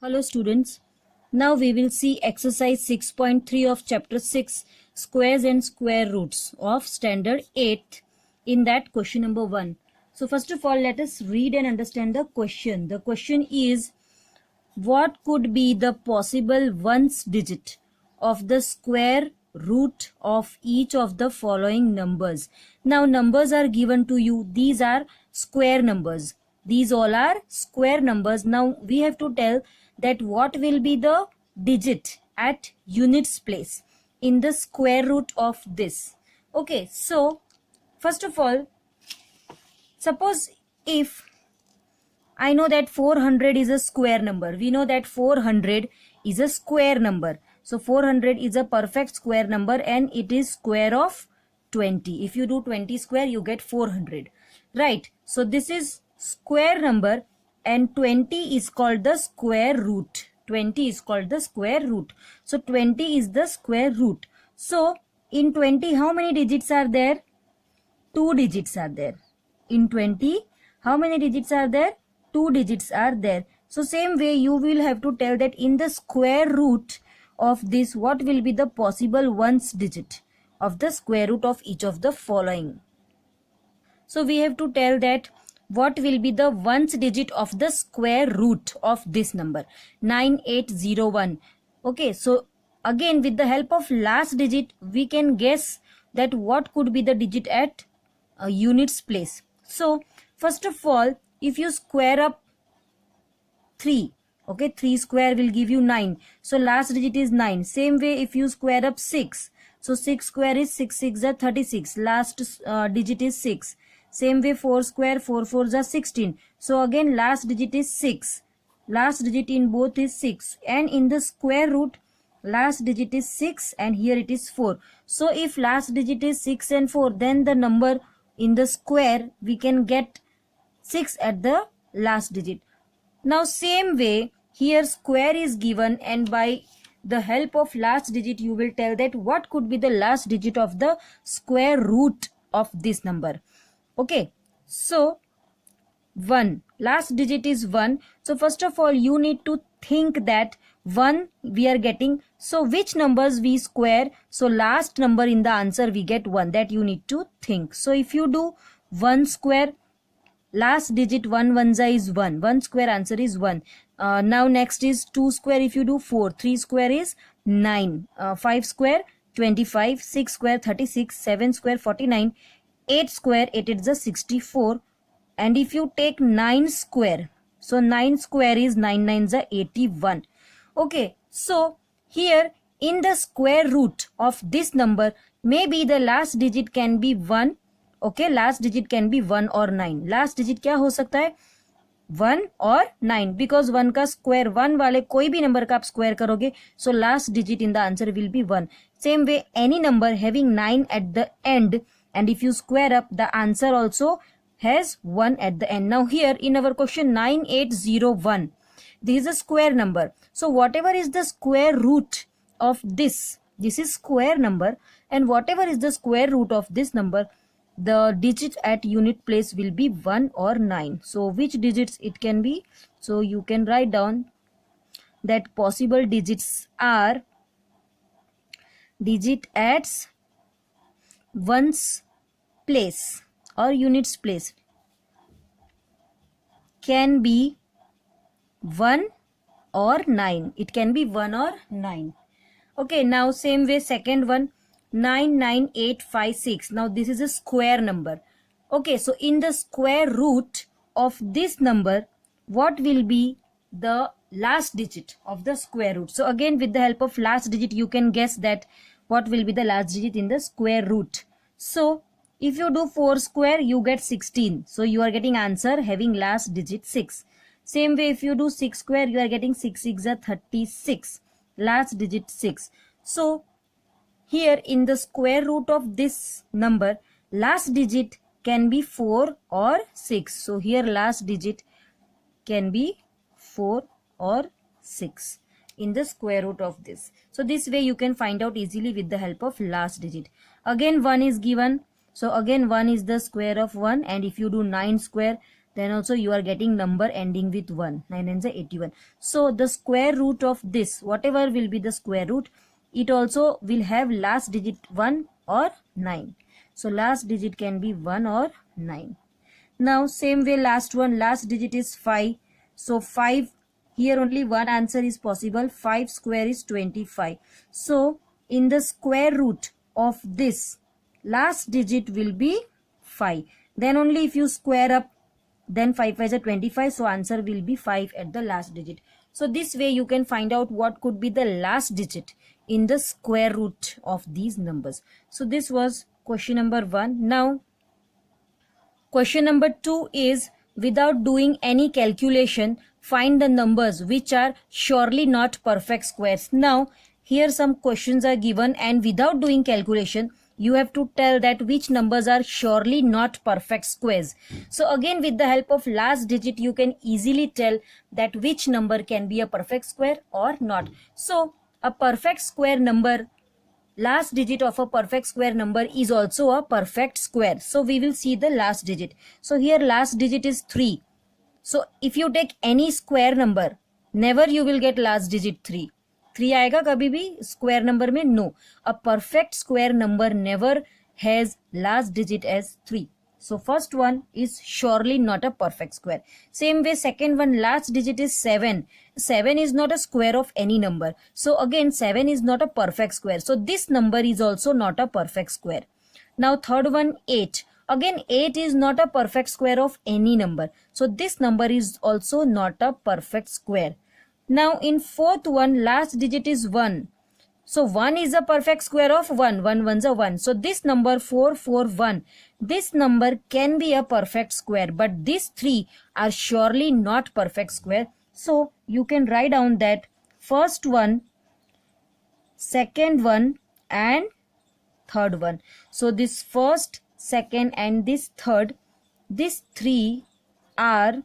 Hello students, now we will see exercise 6.3 of chapter 6 squares and square roots of standard 8 in that question number 1. So first of all let us read and understand the question. The question is, what could be the possible ones digit of the square root of each of the following numbers? Now numbers are given to you. These are square numbers. These all are square numbers. Now we have to tell that what will be the digit at units place in the square root of this. Okay, so first of all, suppose if I know that 400 is a square number. We know that 400 is a square number. So 400 is a perfect square number and it is square of 20. If you do 20 square, you get 400. Right. So this is square number and 20 is called the square root. 20 is called the square root. So 20 is the square root. So in 20, how many digits are there? 2 digits are there. In 20, how many digits are there? 2 digits are there. So same way you will have to tell that in the square root of this, what will be the possible ones digit of the square root of each of the following. So we have to tell that what will be the ones digit of the square root of this number 9801. Okay, so again with the help of last digit we can guess that what could be the digit at a units place. So first of all, if you square up 3, okay, 3 square will give you 9. So last digit is 9. Same way if you square up 6. So 6 square is 6 6 are 36. Last digit is 6. Same way 4 square 4 4s are 16. So again last digit is 6. Last digit in both is 6. And in the square root last digit is 6 and here it is 4. So if last digit is 6 and 4, then the number in the square we can get 6 at the last digit. Now same way here square is given and by the help of last digit you will tell that what could be the last digit of the square root of this number. Okay, so 1, last digit is 1. So first of all you need to think that 1 we are getting, so which numbers we square, so last number in the answer we get 1, that you need to think. So if you do 1 square, last digit 1 1 is 1, 1 square answer is 1. Now next is 2 square, if you do 4, 3 square is 9, 5 square 25, 6 square 36, 7 square 49, 8 square 8 is a 64, and if you take 9 square, so 9 square is 9 9s are 81. Okay, so here in the square root of this number, maybe the last digit can be 1. Okay, last digit can be 1 or 9. Last digit क्या हो सकता है? 1 और 9, because 1 का square 1 वाले कोई भी number का आप square करोगे, so last digit in the answer will be 1. Same way any number having 9 at the end, and if you square up, the answer also has 1 at the end. Now here in our question 9801, this is a square number. So whatever is the square root of this is square number, and whatever is the square root of this number, the digit at unit place will be 1 or 9. So which digits it can be? So you can write down that possible digits are digit at ones place or units place can be 1 or 9. It can be 1 or 9. Okay, now same way second one 99856. Now this is a square number. Okay, so in the square root of this number, what will be the last digit of the square root? So again with the help of last digit you can guess that what will be the last digit in the square root. So if you do 4 square you get 16. So you are getting answer having last digit 6. Same way if you do 6 square you are getting 6 6 are 36. Last digit 6. So here in the square root of this number, last digit can be 4 or 6. So here last digit can be 4 or 6 in the square root of this. So this way you can find out easily with the help of last digit. Again 1 is given. So again 1 is the square of 1, and if you do 9 square, then also you are getting number ending with 1. 9 and 81. So the square root of this, whatever will be the square root, it also will have last digit 1 or 9. So last digit can be 1 or 9. Now same way last one, last digit is 5. So 5, here only one answer is possible. 5 square is 25. So in the square root of this, last digit will be 5. Then only if you square up, then 5 5 is 25. So answer will be 5 at the last digit. So this way you can find out what could be the last digit in the square root of these numbers. So this was question number 1. Now question number 2 is, without doing any calculation, find the numbers which are surely not perfect squares. Now here some questions are given, and without doing calculation you have to tell that which numbers are surely not perfect squares. So again, with the help of last digit you can easily tell that which number can be a perfect square or not. So a perfect square number, last digit of a perfect square number is also a perfect square. So we will see the last digit. So here last digit is 3. So if you take any square number, never you will get last digit 3. 3 आएगा कभी भी square number में? No. A perfect square number never has last digit as 3. So first one is surely not a perfect square. Same way second one, last digit is 7. 7 is not a square of any number. So again 7 is not a perfect square. So this number is also not a perfect square. Now third one, 8. Again 8 is not a perfect square of any number. So this number is also not a perfect square. Now in fourth one, last digit is 1. So 1 is a perfect square of 1. 1 ones are 1. So this number 4 4 1. This number can be a perfect square, but these three are surely not perfect square. So you can write down that first one, second one and third one. So this first, second and this third, these three are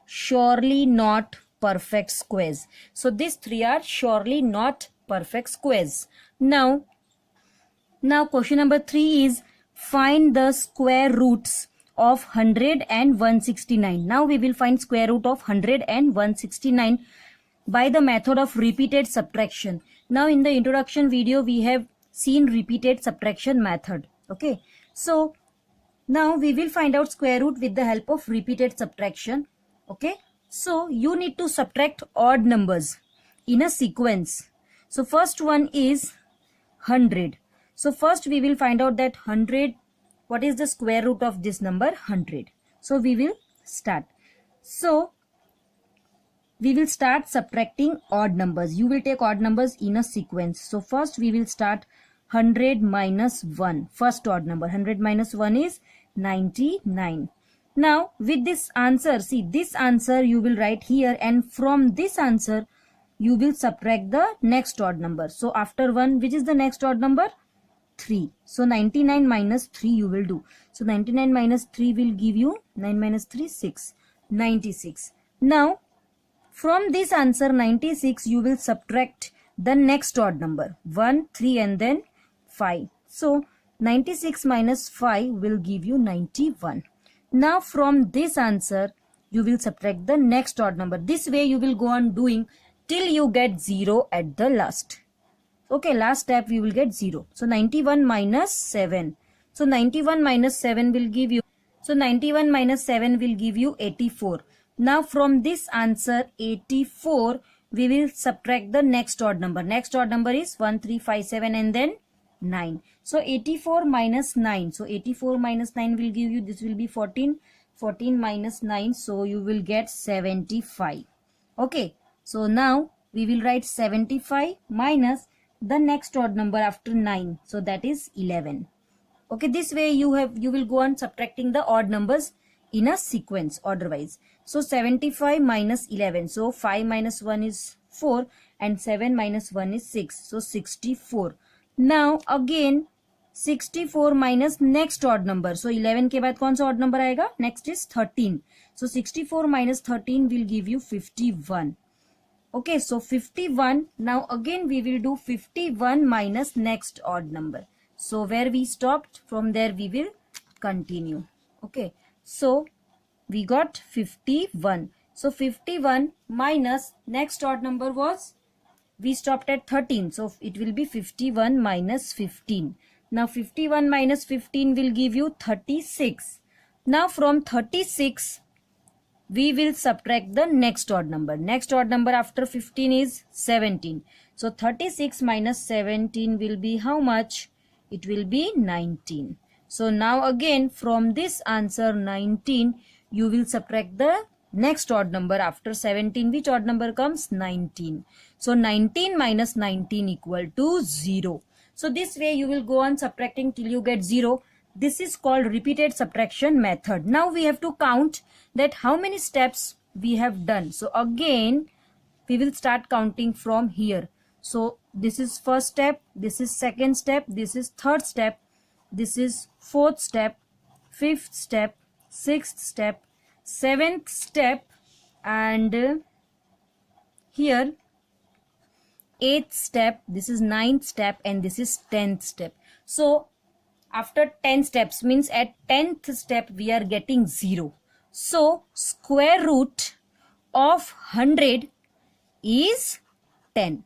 surely not perfect squares. So these three are surely not perfect squares. Now question number 3 is, find the square roots of 100 and 169. Now we will find square root of 100 and 169 by the method of repeated subtraction. Now in the introduction video we have seen repeated subtraction method. Okay, so now we will find out square root with the help of repeated subtraction. Okay, so you need to subtract odd numbers in a sequence. So first one is 100. So first we will find out that 100, what is the square root of this number? 100. So we will start. So we will start subtracting odd numbers. You will take odd numbers in a sequence. So first we will start 100 minus 1. First odd number. 100 minus 1 is 99. Now with this answer, see this answer you will write here, and from this answer you will subtract the next odd number. So after 1, which is the next odd number? 3. So 99 minus 3 you will do. So 99 minus 3 will give you 9 minus 3, 6. 96. Now from this answer 96 you will subtract the next odd number 1, 3 and then 5. So 96 minus 5 will give you 91. Now from this answer you will subtract the next odd number. This way you will go on doing till you get 0 at the last. Okay, last step you will get 0. So 91 minus 7. So 91 minus 7 will give you, so 91 minus 7 will give you 84. Now from this answer 84 we will subtract the next odd number. Next odd number is 1, 3, 5, 7 and then 9. So 84 minus 9. So 84 minus 9 will give you, this will be 14. 14 minus 9. So you will get 75. Okay. So now we will write 75 minus the next odd number after 9. So that is 11. Okay. This way you will go on subtracting the odd numbers in a sequence order wise. So 75 minus 11. So 5 minus 1 is 4 and 7 minus 1 is 6. So 64. Now again 64 minus next odd number. So 11 के बाद कौन सा odd number आएगा? Next is 13. So 64 minus 13 will give you 51. Okay, so 51. Now again we will do 51 minus next odd number. So where we stopped, from there we will continue. Okay, So we got 51. So 51 minus next odd number was, we stopped at 13. So it will be 51 minus 15. Now 51 minus 15 will give you 36. Now from 36, we will subtract the next odd number. Next odd number after 15 is 17. So 36 minus 17 will be how much? It will be 19. So now again from this answer 19, you will subtract the next odd number after 17. Which odd number comes? 19. So 19 minus 19 equal to 0. So this way you will go on subtracting till you get 0. This is called repeated subtraction method. Now we have to count that how many steps we have done. So again we will start counting from here. So this is first step, this is second step, this is third step, this is fourth step, fifth step, sixth step, seventh step, and here eighth step, this is ninth step, and this is 10th step. So after 10 steps means at 10th step we are getting 0. So square root of 100 is 10.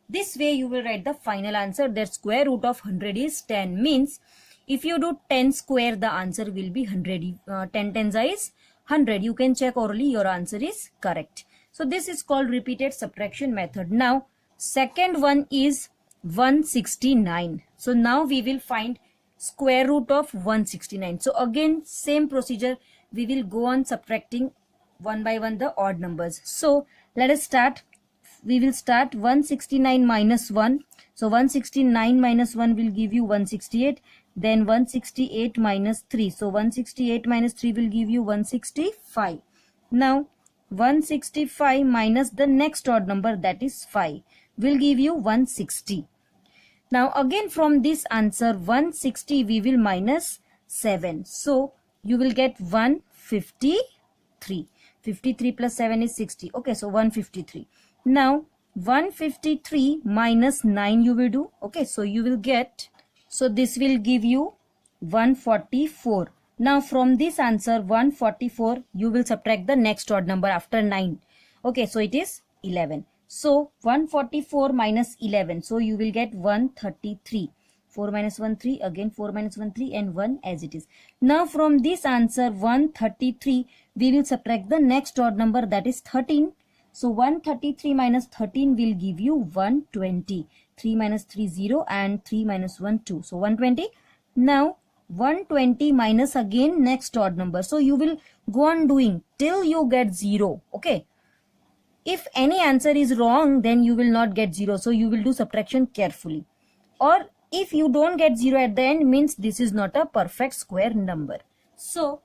This way you will write the final answer, that square root of 100 is 10. Means if you do 10 square, the answer will be 100. 10 tens is 100. You can check orally, your answer is correct. So this is called repeated subtraction method. Now second one is 169. So now we will find square root of 169. So again same procedure, we will go on subtracting one by one the odd numbers. So let us start. We will start 169 minus 1. So 169 minus 1 will give you 168. Then 168 minus 3. So 168 minus 3 will give you 165. Now 165 minus the next odd number, that is 5, will give you 160. Now again from this answer 160 we will minus 7. So you will get 153. 53 plus 7 is 60. Okay, so 153. Now 153 minus 9 you will do. Okay, so you will get, so this will give you 144. Now from this answer 144 you will subtract the next odd number after 9. Okay, so it is 11. So 144 minus 11. So you will get 133. 4 minus 1 3, again 4 minus 1 3, and 1 as it is. Now from this answer 133 we will subtract the next odd number, that is 13. So 133 minus 13 will give you 120. 3 minus 3 0, and 3 minus 1 2. So 120. Now 120 minus again next odd number. So you will go on doing till you get 0. Okay. If any answer is wrong, then you will not get 0. So you will do subtraction carefully. Or if you don't get 0 at the end, means this is not a perfect square number. So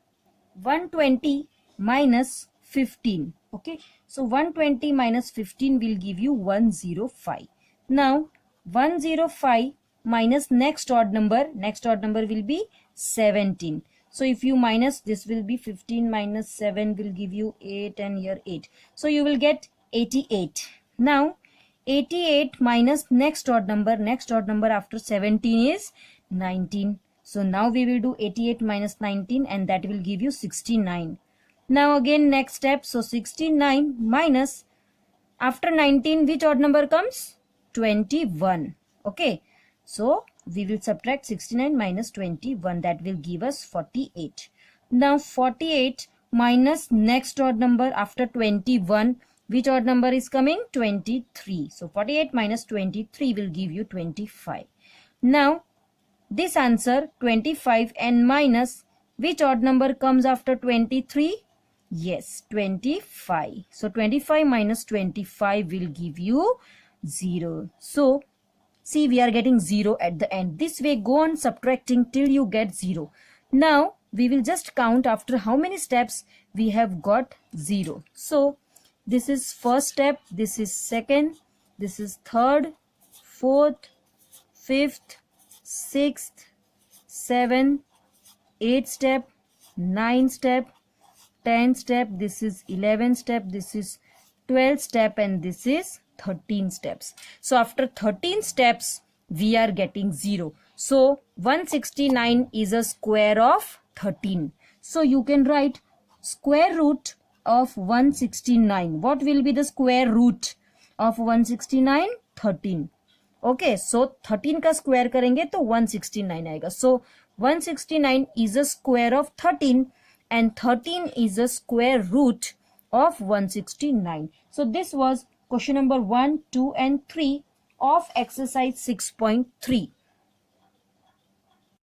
120 minus 15. Okay. So 120 minus 15 will give you 105. Now 105 minus next odd number will be 17. So if you minus, this will be 15 minus 7 will give you 8, and here 8. So you will get 88. Now 88 minus next odd number after 17 is 19. So now we will do 88 minus 19, and that will give you 69. Now again next step. So 69 minus after 19, which odd number comes? 21. Okay. So we will subtract 69 minus 21. That will give us 48. Now 48 minus next odd number after 21. Which odd number is coming? 23. So 48 minus 23 will give you 25. Now this answer 25 and minus which odd number comes after 23? Yes, 25. So 25 minus 25 will give you 0. So see, we are getting 0 at the end. This way go on subtracting till you get 0. Now we will just count after how many steps we have got 0. So this is first step, this is second, this is third, fourth, fifth, sixth, seventh, 8th step, 9th step, 10th step, this is 11th step, this is 12th step, and this is 13 steps. So after 13 steps we are getting 0. So 169 is a square of 13. So you can write square root of 169. What will be the square root of 169? 13. Okay, so 13 का square करेंगे तो 169 आएगा. So 169 is a square of 13 and 13 is a square root of 169. So this was question number 1, 2 and 3 of exercise 6.3.